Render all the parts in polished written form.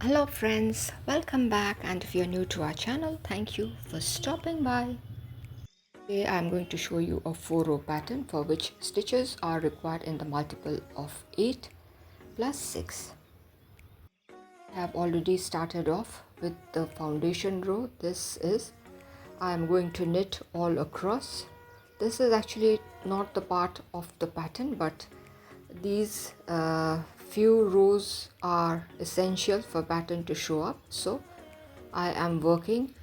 Hello friends, welcome back, and if you're new to our channel, thank you for stopping by. Today I'm going to show you a 4-row pattern for which stitches are required in the multiple of 8 plus 6. I have already started off with the foundation row. I am going to knit all across. This is actually not the part of the pattern, but these few rows are essential for pattern to show up, so I am working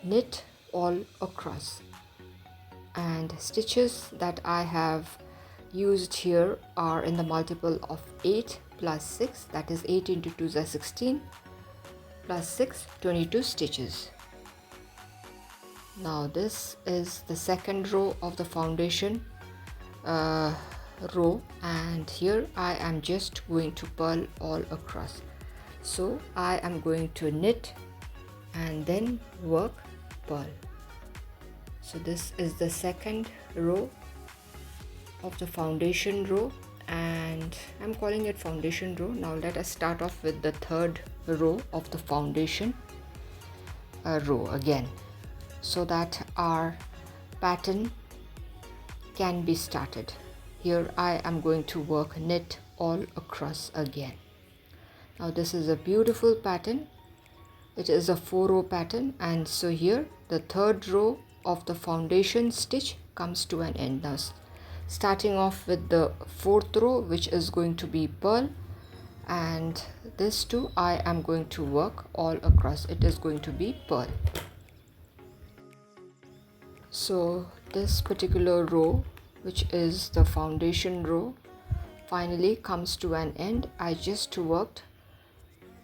knit all across, and stitches that I have used here are in the multiple of 8 plus 6, that is 8 into 2 is 16 plus 6, 22 stitches. Now this is the second row of the foundation row, and here I am just going to purl all across. So I am going to knit and then work purl. So this is the second row of the foundation row, and I'm calling it foundation row. Now let us start off with the third row of the foundation row again, so that our pattern can be started. Here I am going to work knit all across again. Now this is a beautiful pattern. It is a 4-row pattern, and so here the third row of the foundation stitch comes to an end. Now starting off with the fourth row, which is going to be purl, and this too I am going to work all across. It is going to be purl. So this particular row, which is the foundation row, finally comes to an end. I just worked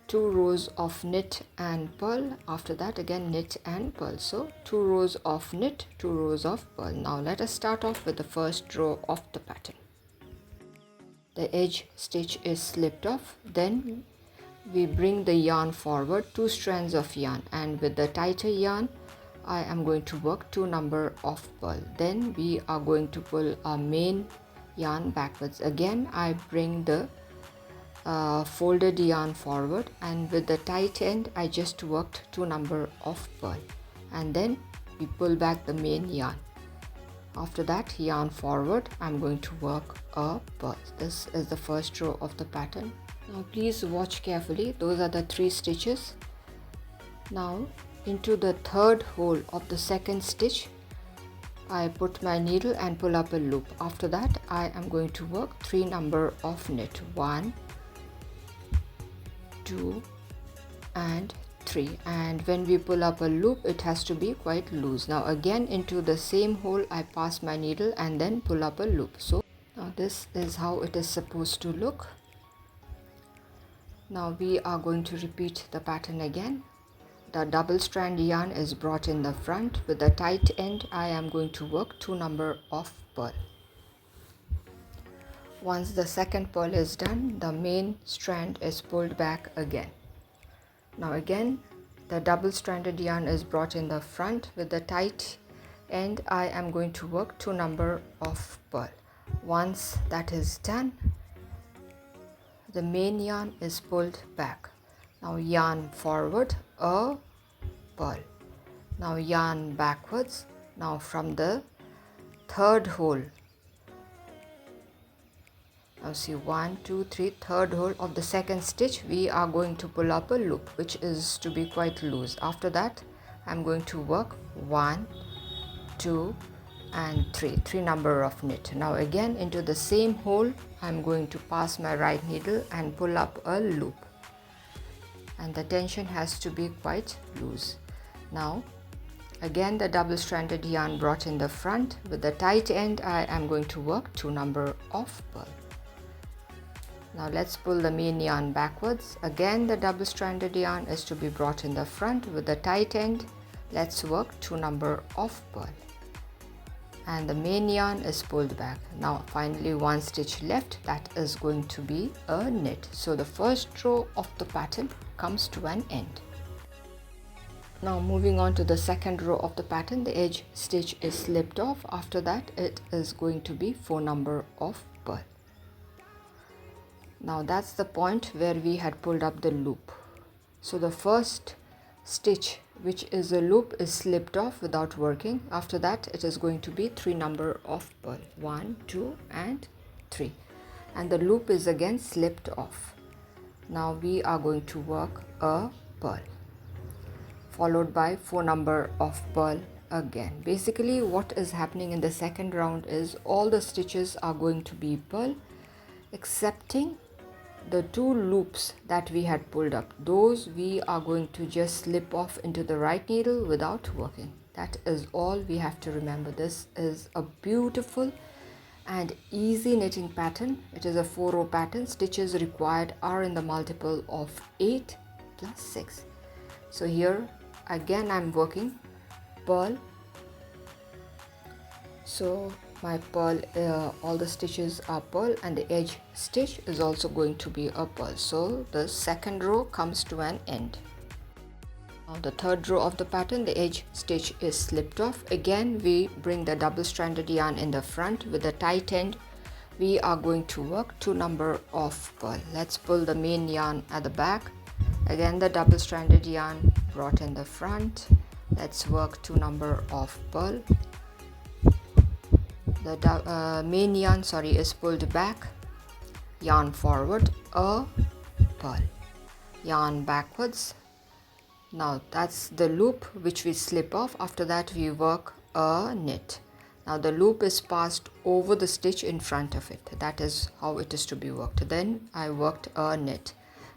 2 rows of knit and purl. After that again knit and purl. So 2 rows of knit, 2 rows of purl. Now let us start off with the first row of the pattern. The edge stitch is slipped off, then we bring the yarn forward 2 strands of yarn, and with the tighter yarn I am going to work 2 number of purl. Then we are going to pull our main yarn backwards. Again I bring the folded yarn forward, and with the tight end I just worked 2 number of purl, and then we pull back the main yarn. After that, yarn forward, I'm going to work a purl. This is the first row of the pattern. Now please watch carefully. Those are the 3 stitches. Now into the third hole of the second stitch I put my needle and pull up a loop. After that I am going to work 3 number of knit. 1, 2 and 3, and when we pull up a loop it has to be quite loose. Now again into the same hole I pass my needle and then pull up a loop. So now this is how it is supposed to look. Now we are going to repeat the pattern again. The double strand yarn is brought in the front. With the tight end I am going to work 2 number of purl. Once the second purl is done, the main strand is pulled back again. Now again the double stranded yarn is brought in the front. With the tight end I am going to work 2 number of purl. Once that is done, the main yarn is pulled back. Now yarn forward a purl. Now yarn backwards. Now from the third hole, now see 1, 2, 3, third hole of the second stitch we are going to pull up a loop, which is to be quite loose. After that I'm going to work 1, 2 and 3 number of knit. Now again into the same hole I'm going to pass my right needle and pull up a loop, and the tension has to be quite loose. Now again the double stranded yarn brought in the front. With the tight end I am going to work 2 number of purl. Now let's pull the main yarn backwards. Again the double stranded yarn is to be brought in the front. With the tight end let's work 2 number of purl, and the main yarn is pulled back. Now finally 1 stitch left, that is going to be a knit. So the first row of the pattern comes to an end. Now moving on to the second row of the pattern, the edge stitch is slipped off. After that it is going to be 4 number of purl. Now that's the point where we had pulled up the loop. So the first stitch, which is a loop, is slipped off without working. After that it is going to be 3 number of pearl, 1, 2 and 3, and the loop is again slipped off. Now we are going to work a pearl followed by 4 number of pearl again. Basically what is happening in the second round is all the stitches are going to be pearl excepting the 2 loops that we had pulled up. Those we are going to just slip off into the right needle without working. That is all we have to remember. This is a beautiful and easy knitting pattern. It is a 4-row pattern. Stitches required are in the multiple of 8 plus 6. So here again I'm working pearl. So my pearl, all the stitches are pearl, and the edge stitch is also going to be a pearl. So the second row comes to an end. Now the third row of the pattern, the edge stitch is slipped off. Again we bring the double stranded yarn in the front. With the tight end we are going to work 2 number of pearl. Let's pull the main yarn at the back. Again the double stranded yarn brought in the front. Let's work 2 number of pearl. The main yarn is pulled back, yarn forward, a pearl, yarn backwards. Now that's the loop which we slip off. After that we work a knit. Now the loop is passed over the stitch in front of it. That is how it is to be worked. Then I worked a knit,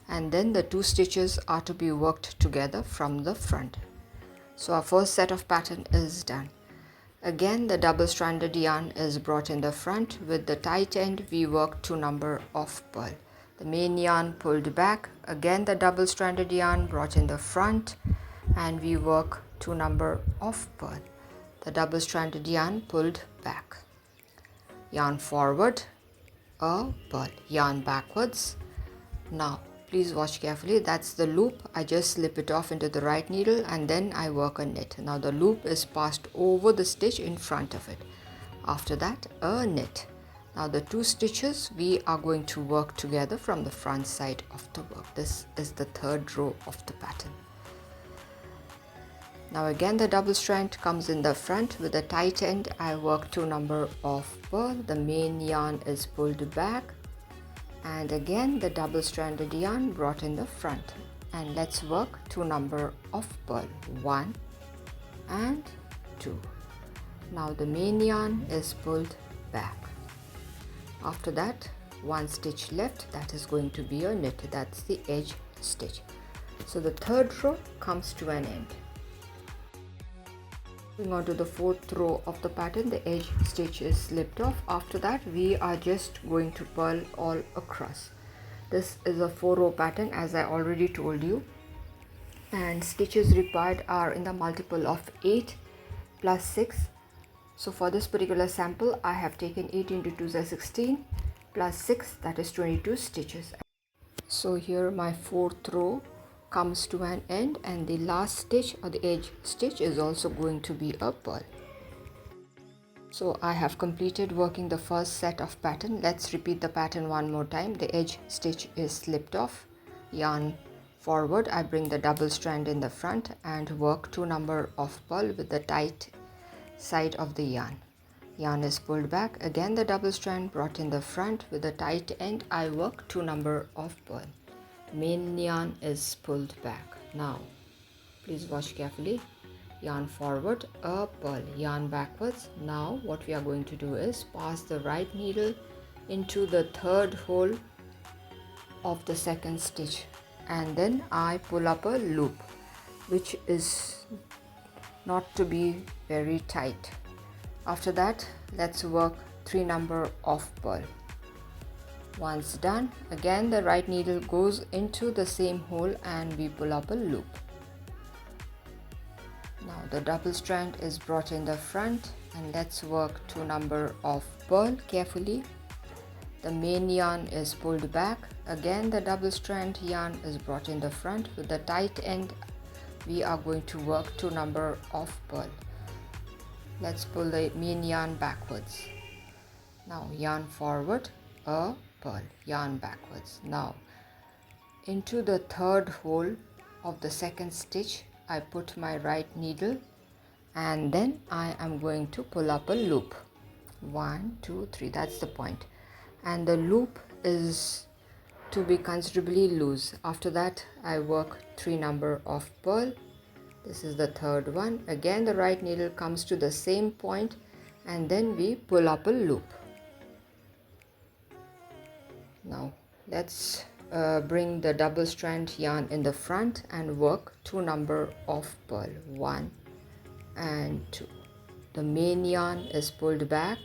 and then the 2 stitches are to be worked together from the front. So our first set of pattern is done. Again the double stranded yarn is brought in the front. With the tight end we work 2 number of pearl. The main yarn pulled back. Again the double stranded yarn brought in the front, and we work 2 number of pearl. The double stranded yarn pulled back, yarn forward, a pearl, yarn backwards. Now please watch carefully. That's the loop. I just slip it off into the right needle and then I work a knit. Now the loop is passed over the stitch in front of it. After that a knit. Now the 2 stitches we are going to work together from the front side of the work. This is the third row of the pattern. Now again the double strand comes in the front. With the tight end I work 2 number of pearl. The main yarn is pulled back, and again the double stranded yarn brought in the front, and let's work 2 number of pearl, 1 and 2. Now the main yarn is pulled back. After that 1 stitch left, that is going to be a knit. That's the edge stitch. So the third row comes to an end. Moving on to the fourth row of the pattern, the edge stitch is slipped off. After that we are just going to purl all across. This is a 4-row pattern, as I already told you, and stitches required are in the multiple of 8 plus 6. So for this particular sample I have taken 8 into 2 is 16 plus 6, that is 22 stitches. So here my 4th row comes to an end, and the last stitch or the edge stitch is also going to be a purl. So I have completed working the first set of pattern. Let's repeat the pattern one more time. The edge stitch is slipped off, yarn forward, I bring the double strand in the front and work 2 number of purl with the tight side of the yarn. Yarn is pulled back, again the double strand brought in the front. With the tight end I work 2 number of purl. Main yarn is pulled back. Now please watch carefully. Yarn forward, a purl, yarn backwards. Now what we are going to do is pass the right needle into the 3rd hole of the 2nd stitch, and then I pull up a loop, which is not to be very tight. After that let's work 3 number of purl. Once done, again the right needle goes into the same hole and we pull up a loop. Now the double strand is brought in the front, and let's work 2 number of purl carefully. The main yarn is pulled back, again the double strand yarn is brought in the front. With the tight end we are going to work 2 number of purl. Let's pull the main yarn backwards. Now yarn forward, a purl, yarn backwards. Now into the 3rd hole of the second stitch, I put my right needle and then I am going to pull up a loop. 1, 2, 3, that's the point. And the loop is to be considerably loose. After that, I work 3 number of purl. This is the third one. Again, the right needle comes to the same point and then we pull up a loop. Now let's bring the double strand yarn in the front and work 2 number of purl. 1 and 2. The main yarn is pulled back.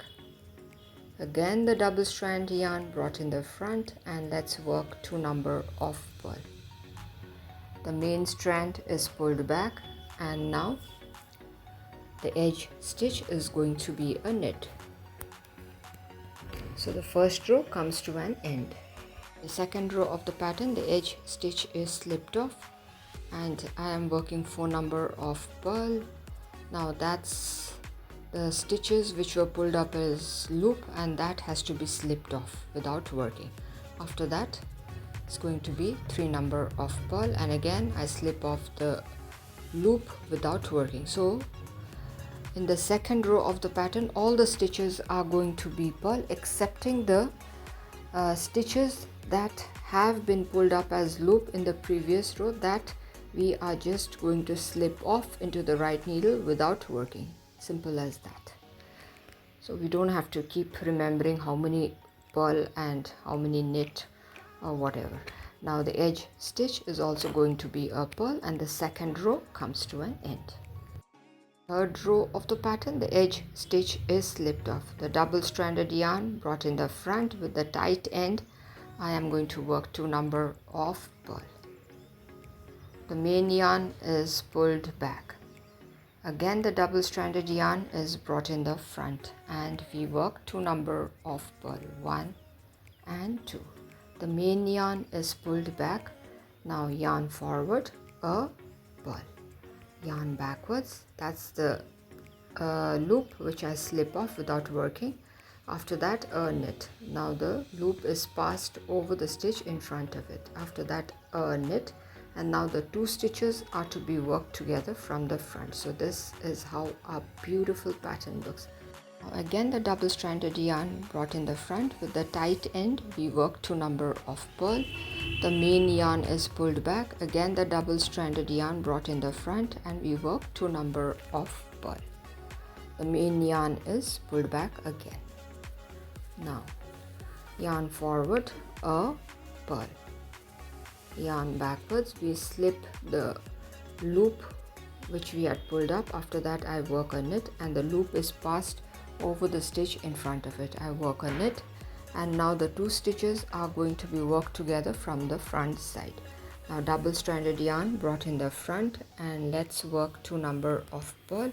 Again, the double strand yarn brought in the front, and let's work 2 number of purl. The main strand is pulled back, and now the edge stitch is going to be a knit. So the first row comes to an end. The second row of the pattern, the edge stitch is slipped off and I am working 4 number of purl. Now that's the stitches which were pulled up as loop, and that has to be slipped off without working. After that, it's going to be 3 number of purl, and again I slip off the loop without working. So in the second row of the pattern, all the stitches are going to be purl excepting the stitches that have been pulled up as loop in the previous row, that we are just going to slip off into the right needle without working. Simple as that. So we don't have to keep remembering how many purl and how many knit or whatever. Now the edge stitch is also going to be a purl, and the second row comes to an end. Third row of the pattern, the edge stitch is slipped off. The double stranded yarn brought in the front with the tight end. I am going to work 2 number of purl. The main yarn is pulled back. Again, the double stranded yarn is brought in the front and we work 2 number of purl. 1 and 2. The main yarn is pulled back. Now yarn forward, a purl. Yarn backwards, that's the loop which I slip off without working. After that, a knit. Now the loop is passed over the stitch in front of it. After that, a knit. And now the 2 stitches are to be worked together from the front. So this is how our beautiful pattern looks. Now again, the double stranded yarn brought in the front with the tight end. We work 2 number of purl. The main yarn is pulled back. Again, the double stranded yarn brought in the front and we work 2 number of purl. The main yarn is pulled back again. Now yarn forward, a purl. Yarn backwards, we slip the loop which we had pulled up. After that, I work a knit and the loop is passed over the stitch in front of it. I work a knit, and now the 2 stitches are going to be worked together from the front side. Now double stranded yarn brought in the front, and let's work 2 number of purl.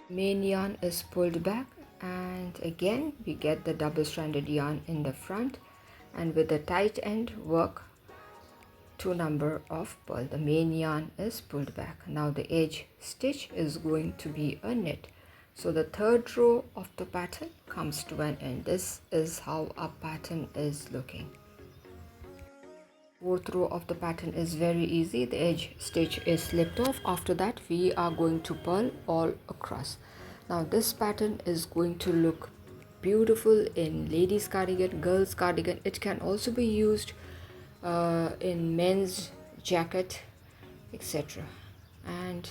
Main yarn is pulled back, and again we get the double stranded yarn in the front, and with the tight end work 2 number of purl. The main yarn is pulled back. Now the edge stitch is going to be a knit. So the third row of the pattern comes to an end. This is how our pattern is looking. Fourth row of the pattern is very easy. The edge stitch is slipped off. After that, we are going to purl all across. Now this pattern is going to look beautiful in ladies cardigan, girls cardigan. It can also be used in men's jacket, etc. And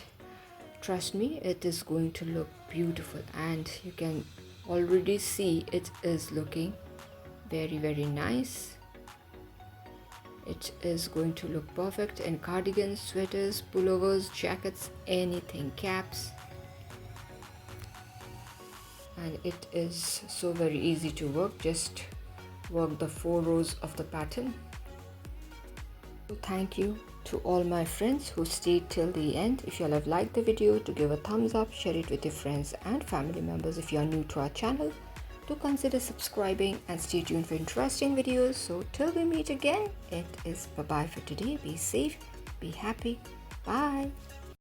trust me, it is going to look beautiful, and you can already see it is looking very nice. It is going to look perfect in cardigans, sweaters, pullovers, jackets, anything, caps. And it is so very easy to work. Just work the 4 rows of the pattern. So thank you to all my friends who stayed till the end. If you all have liked the video, to give a thumbs up, share it with your friends and family members. If you are new to our channel, do consider subscribing and stay tuned for interesting videos. So till we meet again, it is bye bye for today. Be safe, be happy, bye.